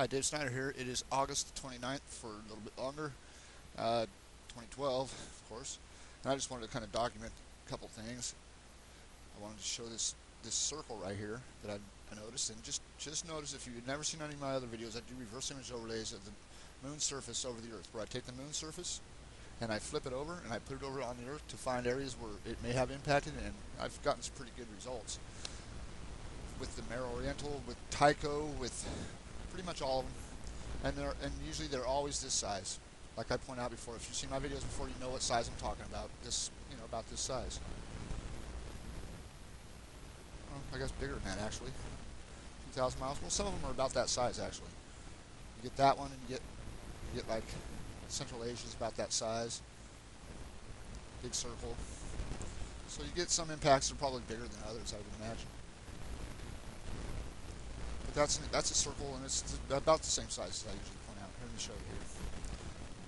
Hi, Dave Snyder here. It is August 29th for a little bit longer, 2012, of course. And I just wanted to kind of document a couple things. I wanted to show this circle right here that I noticed, and just notice if you've never seen any of my other videos, I do reverse image overlays of the moon surface over the Earth, where I take the moon surface and I flip it over and I put it over on the Earth to find areas where it may have impacted, and I've gotten some pretty good results with the Mare Oriental, with Tycho, with pretty much all of them, and usually they're always this size. Like I point out before, if you've seen my videos before, you know what size I'm talking about. About this size. Well, I guess bigger than that actually. 2,000 miles. Well, some of them are about that size actually. You get that one, and you get like Central Asia is about that size. Big circle. So you get some impacts that are probably bigger than others, I would imagine. That's a circle, and it's about the same size as I usually point out. Here, let me show you here.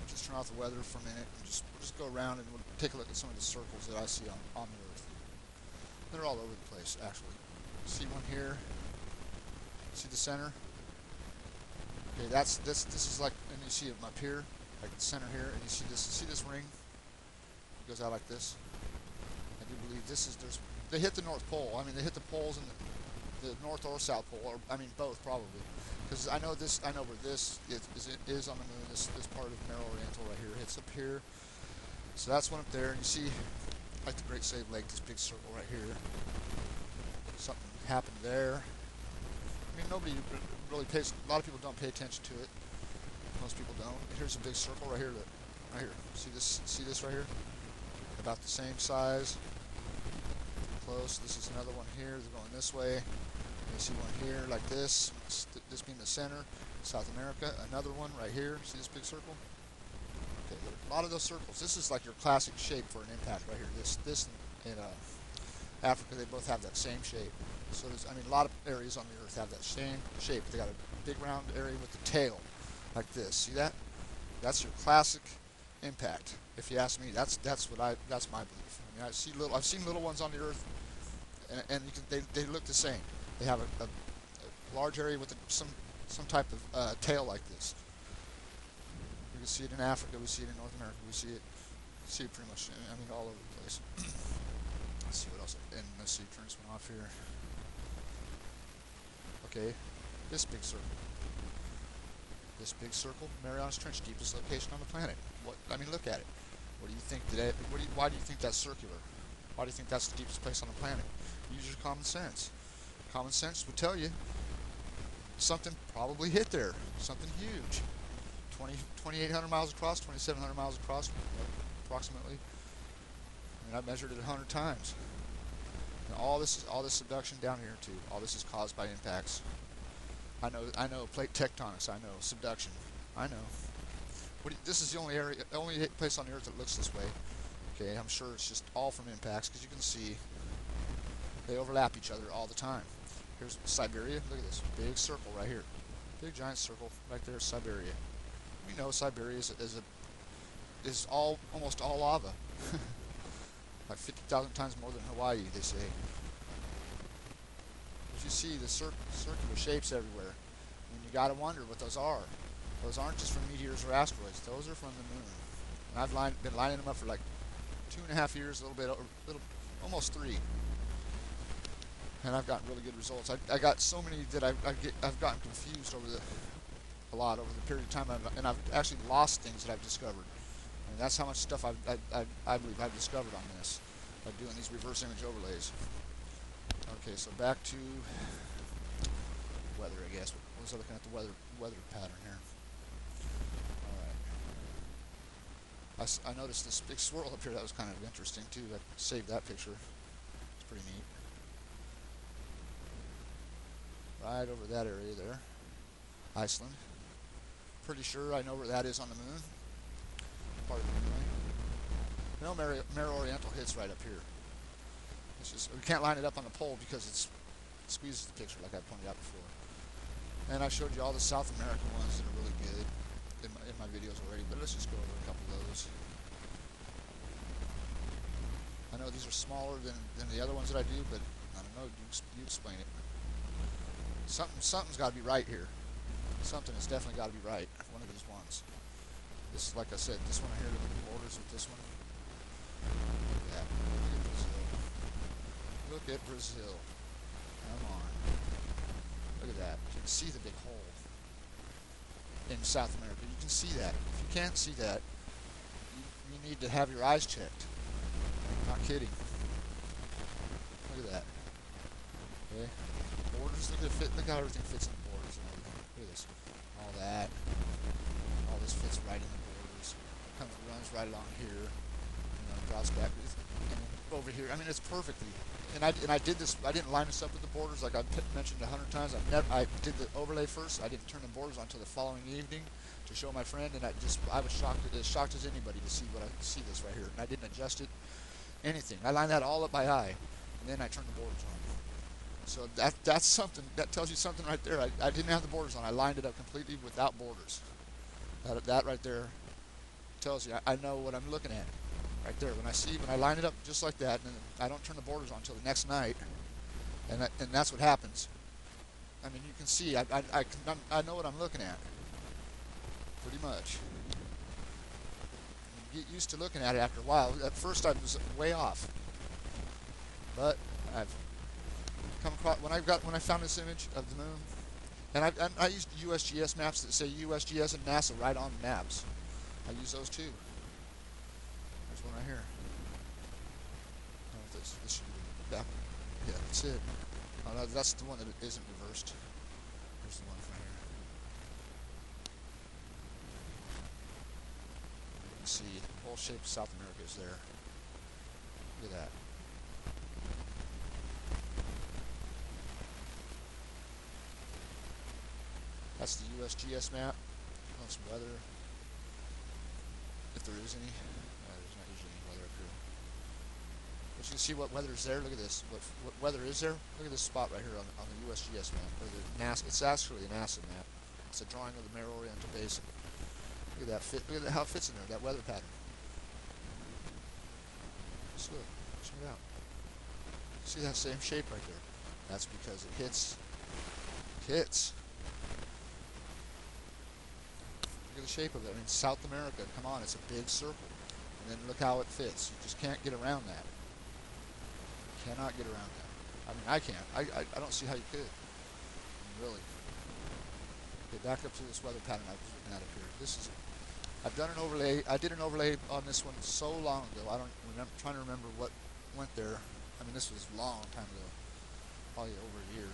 Just turn off the weather for a minute, and we'll just go around and we'll take a look at some of the circles that I see on the Earth. They're all over the place, actually. See one here. See the center? Okay, this is like, and you see them up here, like the center here, and you see this ring? It goes out like this. I do believe they hit the North Pole. I mean, they hit the poles and the North or South Pole, or I mean both probably, because I know where this is on the moon. This part of Mare Oriental right here hits up here, so that's one up there, and you see like the Great Slave Lake, this big circle right here. Something happened there. I mean, nobody really pays. A lot of people don't pay attention to it. Most people don't. Here's a big circle right here. Right here. See this right here? About the same size. Close. This is another one here. They're going this way. You see one here like this being the center, South America. Another one right here. See this big circle? Okay, a lot of those circles. This is like your classic shape for an impact right here. This in Africa, they both have that same shape. So a lot of areas on the Earth have that same shape. They got a big round area with the tail, like this. See that? That's your classic impact. If you ask me, that's my belief. I mean, I've seen little ones on the Earth, and they look the same. They have a large area with some type of tail like this. We can see it in Africa. We see it in North America. We see it pretty much. I mean, all over the place. Let's see what else. And let's see. Turn this one off here. Okay, this big circle. This big circle, Marianas Trench, deepest location on the planet. Look at it. What do you think today? Why do you think that's circular? Why do you think that's the deepest place on the planet? Use your common sense. Common sense would tell you something probably hit there. Something huge. 2,800 miles across, 2,700 miles across, approximately. I mean, I've measured it 100 times. And all this subduction down here too. All this is caused by impacts. I know plate tectonics. I know subduction. I know. This is the only place on the Earth that looks this way. Okay, I'm sure it's just all from impacts, because you can see they overlap each other all the time. Here's Siberia. Look at this big circle right here. Big giant circle right there, Siberia. We know Siberia is almost all lava. Like 50,000 times more than Hawaii, they say. But you see the circular shapes everywhere. And you gotta wonder what those are. Those aren't just from meteors or asteroids. Those are from the moon. And I've been lining them up for like 2.5 years, almost 3. And I've gotten really good results. I got so many that I've gotten confused a lot over the period of time, and I've actually lost things that I've discovered. And that's how much stuff I believe I've discovered on this by doing these reverse image overlays. Okay, so back to weather, I guess. I was looking at the weather pattern here. Alright. I noticed this big swirl up here. That was kind of interesting too. I saved that picture. It's pretty neat. Right over that area there. Iceland. Pretty sure I know where that is on the moon. Part of the moon. You know, Mare Oriental hits right up here. It's just, we can't line it up on the pole because it squeezes the picture, like I pointed out before. And I showed you all the South American ones that are really good in my videos already, but let's just go over a couple of those. I know these are smaller than the other ones that I do, but I don't know. You explain it. Something's got to be right here. Something has definitely got to be right. One of these ones. This, like I said, this one here, look at the borders with this one. Look at that. Look at Brazil. Look at Brazil. Come on. Look at that. You can see the big hole in South America. You can see that. If you can't see that, you need to have your eyes checked. Not kidding. Look at that. Okay. Borders. Look at it fit. Look how everything fits in the borders and everything. Look at this. All that. All this fits right in the borders. Kind of runs right along here. Drops back. And over here. I mean, it's perfectly. And I did this. I didn't line this up with the borders like I've mentioned 100 times. I did the overlay first. I didn't turn the borders on until the following evening to show my friend, and I was shocked, as shocked as anybody to see this right here. And I didn't adjust it, anything. I lined that all up by eye, and then I turned the borders on. So that's something. That tells you something right there. I didn't have the borders on. I lined it up completely without borders. That right there tells you I know what I'm looking at. Right there, when I line it up just like that, and I don't turn the borders on until the next night, and that's what happens. I mean, you can see I know what I'm looking at, pretty much. You get used to looking at it after a while. At first, I was way off, but I've come across when I found this image of the moon, and I used USGS maps that say USGS and NASA right on the maps. I use those too. There's one right here. I don't know if this should be back. Yeah, that's it. Oh, no, that's the one that isn't reversed. Here's the one from here. You can see the whole shape of South America is there. Look at that. That's the USGS map. Some weather, if there is any. There's not usually any weather up here. But you can see what weather is there. Look at this. What weather is there? Look at this spot right here on the USGS map. Or the NASA. It's actually a NASA map. It's a drawing of the Mare Oriental Basin. Look at that fit. Look at how it fits in there. That weather pattern. Just look. Check it out. See that same shape right there? That's because it hits. Look at the shape of it. I mean, South America, come on, it's a big circle. And then look how it fits. You just can't get around that. You cannot get around that. I mean, I can't. I don't see how you could. I mean, really. Okay, back up to this weather pattern I was looking at up here. I've done an overlay. I did an overlay on this one so long ago. I don't remember. I'm trying to remember what went there. I mean, this was a long time ago. Probably over a year.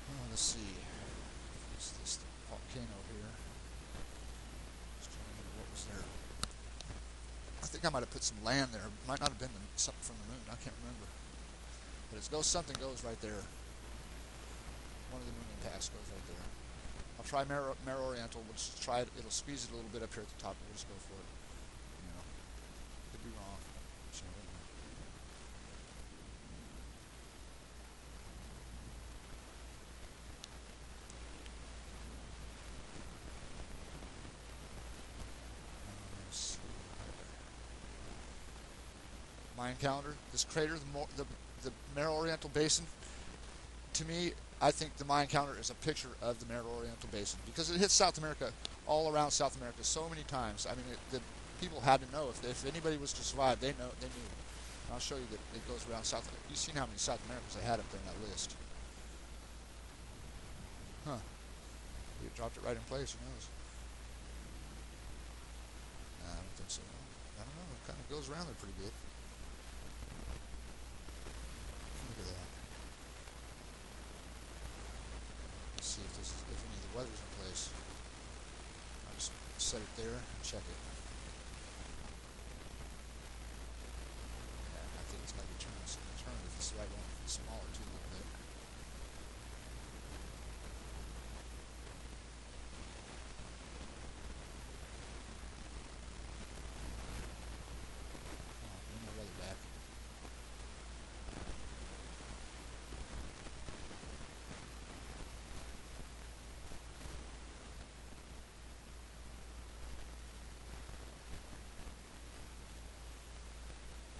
Oh, let's see. What's this volcano here? Just trying to remember what was there. I think I might have put some land there. It might not have been something from the moon. I can't remember. But something goes right there. One of the moon impacts goes right there. I'll try Mare Oriental. We'll just try it. It'll squeeze it a little bit up here at the top. We'll just go for it. Could be wrong. Mayan calendar. This crater, the Mare Oriental Basin. To me, I think the Mayan calendar is a picture of the Mare Oriental Basin because it hits South America, all around South America, so many times. I mean, the people had to know if anybody was to survive, they knew. And I'll show you that it goes around South. You've seen how many South Americans they had up there in that list. Huh? You dropped it right in place. Who knows? I don't think so. I don't know. It kind of goes around there pretty good. Look at that. Let's see if any of the weather's in place. I'll just set it there and check it. Yeah, I think it's got to be turned if it's the right one. It's smaller too a little bit. Bring my weather back.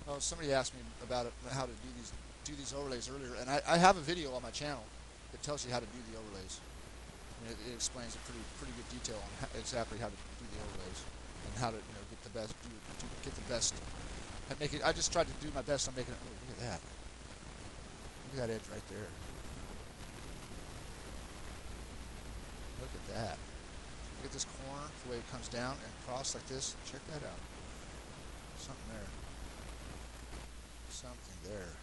Oh, somebody asked me about how to do these overlays earlier, and I have a video on my channel that tells you how to do the overlays. explains in pretty good detail on exactly how to do the overlays and how to get the best get the best. And make it. I just tried to do my best on making it. Oh, look at that! Look at that edge right there. Look at that. Look at this corner, the way it comes down and across like this. Check that out. Something there. Something there.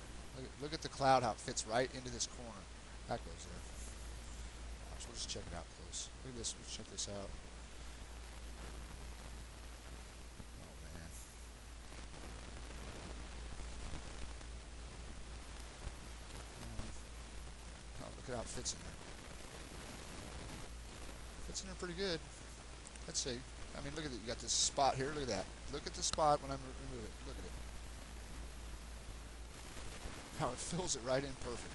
Look at the cloud, how it fits right into this corner. That goes there. Watch, we'll just check it out close. Look at this. Let's check this out. Oh, man. Oh, look at how it fits in there. Fits in there pretty good. Let's see. I mean, look at it. You got this spot here. Look at that. Look at the spot when I remove it. Look at it. How it fills it right in perfect.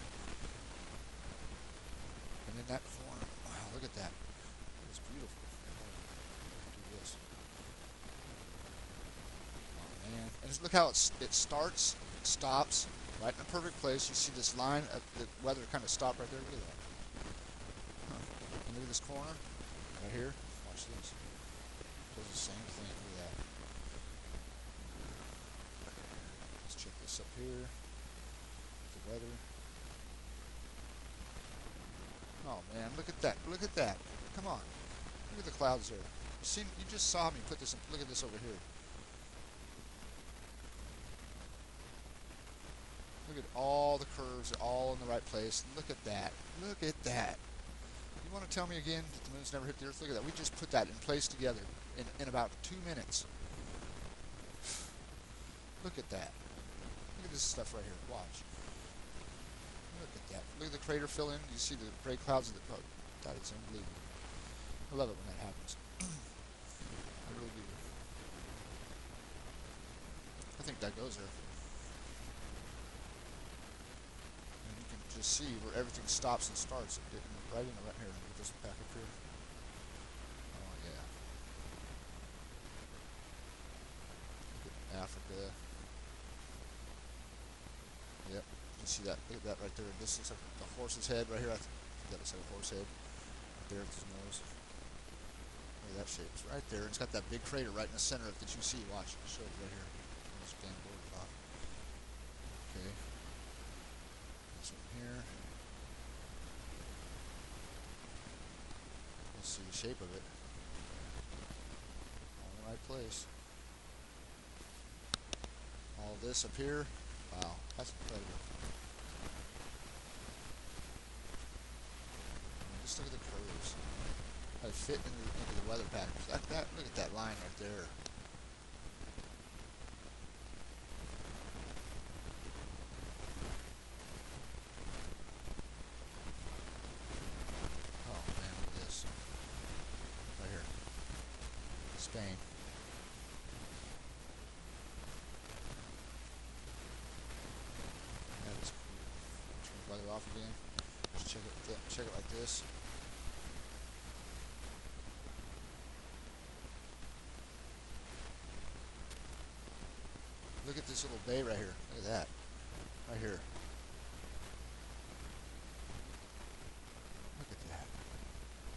And in that corner. Wow, look at that. It's beautiful. Do this. Oh, man. And just look how it starts, stops, right in a perfect place. You see this line of the weather kind of stop right there. Look at that. Huh. And look at this corner. Right here. Watch this. Does the same thing. Look at that. Let's check this up here. The weather. Oh man, look at that. Look at that. Come on. Look at the clouds there. You just saw me put this in. Look at this over here. Look at all the curves. They're all in the right place. Look at that. Look at that. You want to tell me again that the moon's never hit the Earth? Look at that. We just put that in place together in about 2 minutes. Look at that. Look at this stuff right here. Watch. Look at that. Look at the crater fill in. You see the gray clouds of the... Oh, that is unbelievable. I love it when that happens. I really do. I think that goes there. And you can just see where everything stops and starts. Right in the right here. Let me just back up here. Oh, yeah. Look at Africa. Yep. You see that? Look at that right there. This looks like a horse's head right here. I think that looks like a horse head. Right there with his nose. Look at that shape. It's right there. It's got that big crater right in the center of it that you see. Watch. I'll show it right here. This damn board top. Okay. This one here. Let's see the shape of it. All in the right place. All this up here. Wow. That's incredible. Just look at the curves. How they fit into the weather patterns. Look at that line right there. Oh man, look at this. Right here. Spain. That is cool. Turn the weather off again. Just check it like this. Look at this little bay right here. Look at that. Right here. Look at that.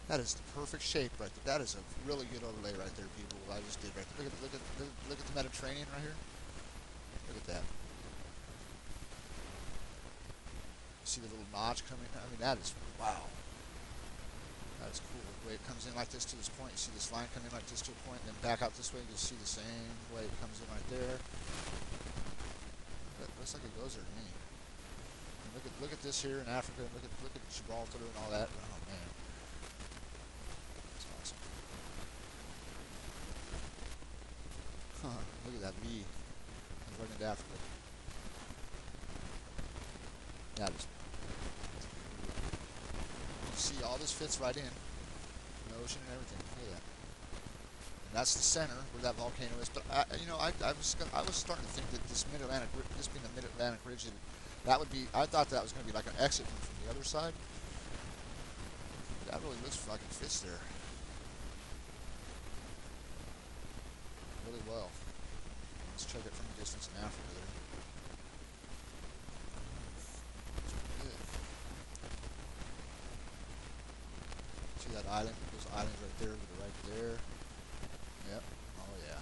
That is the perfect shape right there. That is a really good overlay right there, people. I just did right there. Look at the Mediterranean right here. Look at that. See the little notch coming? I mean, that is, wow. That is cool. The way it comes in like this to this point, you see this line come in like this to a point, and then back out this way, you see the same way it comes in right there. That looks like it goes there to me. And look at this here in Africa. Look at Gibraltar and all that. Oh man, that's awesome. Huh? Look at that V. Comes right into Africa. That is. You see, all this fits right in. The ocean and everything. Look at that. And that's the center where that volcano is. But I was starting to think that this being the Mid-Atlantic ridge, that would be. I thought that was going to be like an exit from the other side. That really looks like it fits there. Really well. Let's check it from a distance in Africa there. See that island? Those islands right there to the right there. Yep. Oh yeah.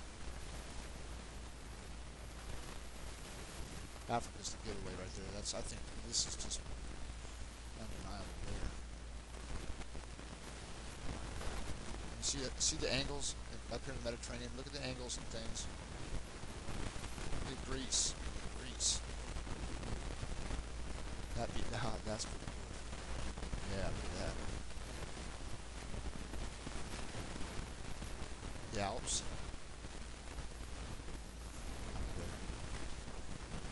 Africa's the giveaway right there. I think this is just undeniable there. You see the angles up here in the Mediterranean? Look at the angles and things. Look at Greece. Greece. That's pretty cool. Yeah, look at that. The Alps.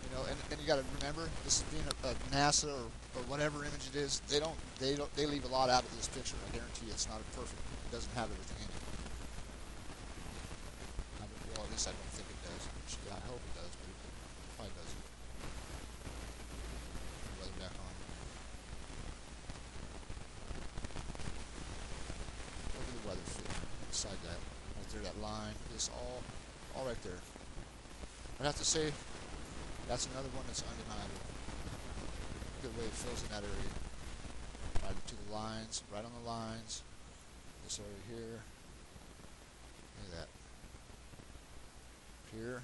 You know, and you got to remember, this is being a NASA or whatever image it is. They leave a lot out of this picture. I guarantee you, it's not perfect. It doesn't have everything in it. Well, at least I don't think it does. I hope it does, but it probably doesn't. Weather back on. Look at the weather fit inside that. Right there, that line. This all right there. I'd have to say, that's another one that's undeniable. Look at the way it fills in that area. Right to the lines, right on the lines. This area here. Look at that. Here.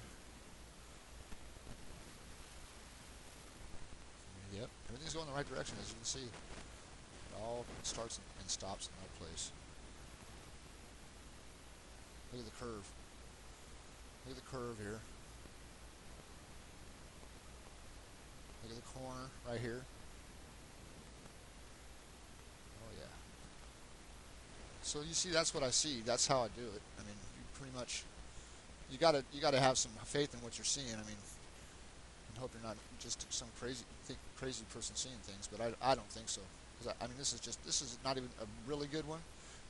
Yep, everything's going the right direction, as you can see. It all starts and stops in that place. Look at the curve. Look at the curve here. Look at the corner right here. Oh yeah. So you see, that's what I see. That's how I do it. I mean, you pretty much, you gotta have some faith in what you're seeing. I mean, and hope you're not just some crazy person seeing things. But I don't think so. Because I mean, this is not even a really good one.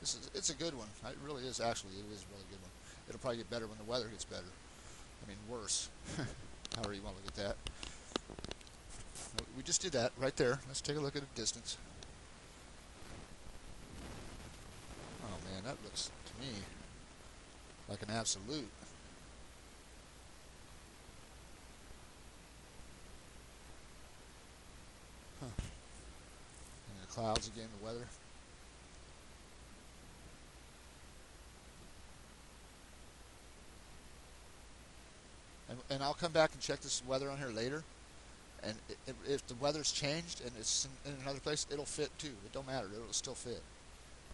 It's a good one. It really is, actually. It is a really good one. It'll probably get better when the weather gets better. I mean, worse. However you want to look at that. We just did that right there. Let's take a look at the distance. Oh man, that looks to me like an absolute. Huh. And the clouds again, the weather. And I'll come back and check this weather on here later. And if the weather's changed and it's in another place, it'll fit too. It don't matter. It'll still fit.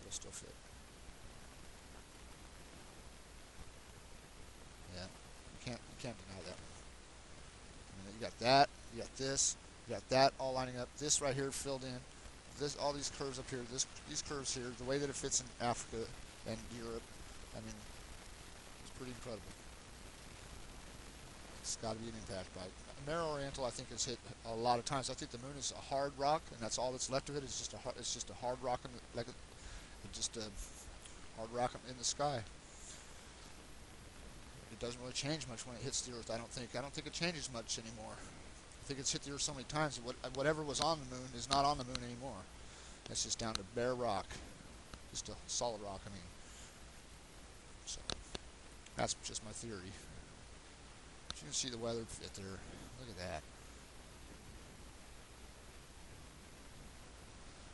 It'll still fit. Yeah, you can't deny that. I mean, you got that. You got this. You got that all lining up. This right here filled in. All these curves up here. These curves here. The way that it fits in Africa and Europe. I mean, it's pretty incredible. It's got to be an impact bite. Mare Oriental, I think, is hit a lot of times. I think the moon is a hard rock, and that's all that's left of it. It's just a hard rock, just a hard rock in the sky. It doesn't really change much when it hits the Earth. I don't think it changes much anymore. I think it's hit the Earth so many times. Whatever was on the moon is not on the moon anymore. It's just down to bare rock, just a solid rock. I mean, so that's just my theory. You can see the weather fit there. Look at that.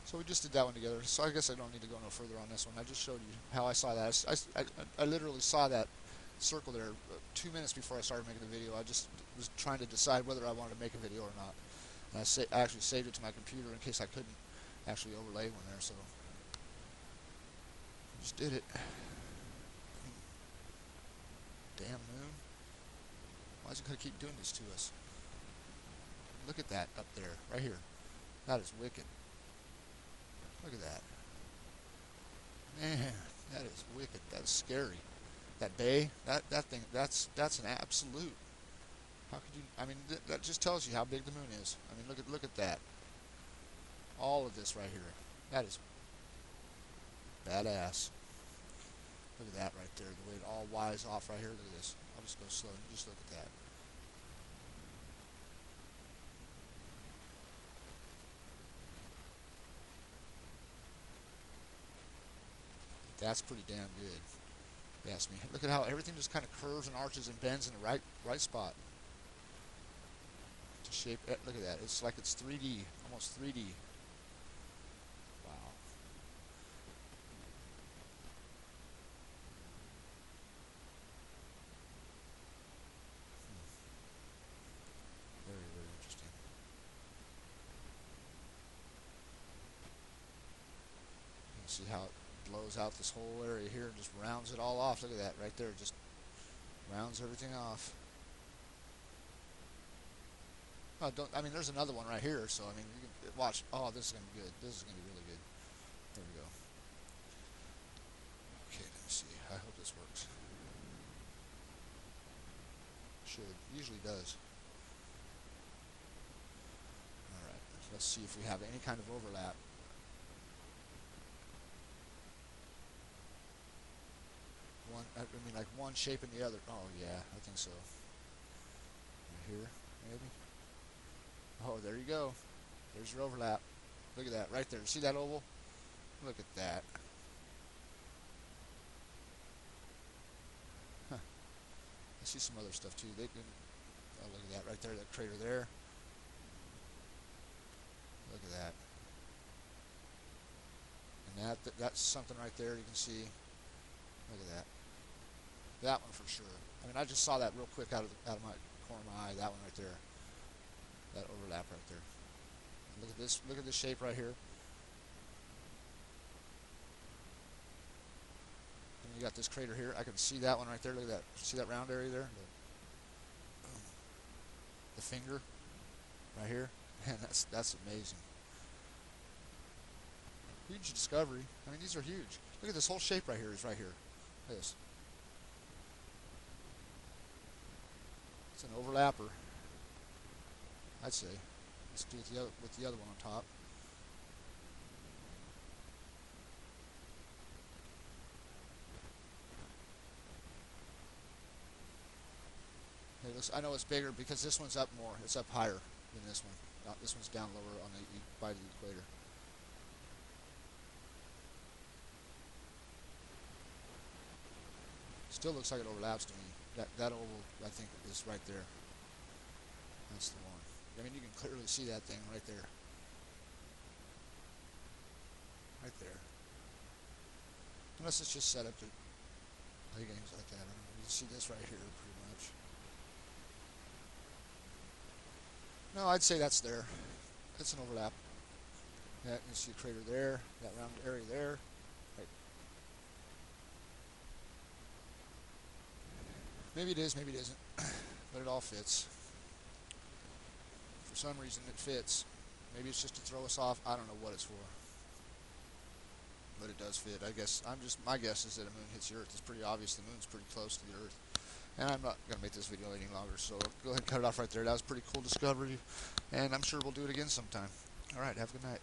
So we just did that one together. So I guess I don't need to go no further on this one. I just showed you how I saw that. I literally saw that circle there 2 minutes before I started making the video. I just was trying to decide whether I wanted to make a video or not. And I actually saved it to my computer in case I couldn't actually overlay one there. So I just did it. Damn moon. Why is it going to keep doing this to us? Look at that up there, right here. That is wicked. Look at that. Man, that is wicked. That is scary. That bay, that thing, that's an absolute. How could you? I mean, that just tells you how big the moon is. I mean, look at that. All of this right here. That is badass. Look at that right there. The way it all wise off right here. Look at this. I'll just go slow and just look at that. That's pretty damn good, if you ask me. Look at how everything just kind of curves and arches and bends in the right spot. To shape it. Look at that. It's like it's 3D, almost 3D. Wow. See how it blows out this whole area here and just rounds it all off. Look at that right there. Just rounds everything off. Oh, I mean, there's another one right here, so I mean, you can watch. Oh, this is gonna be good. This is gonna be really good. There we go. Okay, let me see. I hope this works. Should. Usually does. All right. Let's see if we have any kind of overlap. I mean, like one shape in the other. Oh yeah, I think so. Right here, maybe. Oh, there you go. There's your overlap. Look at that right there. See that oval? Look at that. Huh. I see some other stuff too. They can. Oh, look at that right there. That crater there. Look at that. And that's something right there. You can see. Look at that. That one for sure. I mean, I just saw that real quick out of my corner of my eye. That one right there. That overlap right there. And look at this. Look at this shape right here. And you got this crater here. I can see that one right there. Look at that. See that round area there? The finger right here. Man, that's amazing. Huge discovery. I mean, these are huge. Look at this whole shape right here. Is right here. Look at this. It's an overlapper, I'd say. Let's do it with the other one on top. I know it's bigger because this one's up more. It's up higher than this one. This one's down lower on by the equator. Still looks like it overlaps to me. That oval, I think, is right there. That's the one. I mean, you can clearly see that thing right there. Right there. Unless it's just set up to play games like that. I don't know. You can see this right here pretty much. No, I'd say that's there. It's an overlap. Yeah, you can see a crater there, that round area there. Right. Maybe it is, maybe it isn't. But it all fits. For some reason it fits. Maybe it's just to throw us off. I don't know what it's for. But it does fit. I guess my guess is that a moon hits the Earth. It's pretty obvious the moon's pretty close to the Earth. And I'm not going to make this video any longer, so go ahead and cut it off right there. That was a pretty cool discovery, and I'm sure we'll do it again sometime. Alright, have a good night.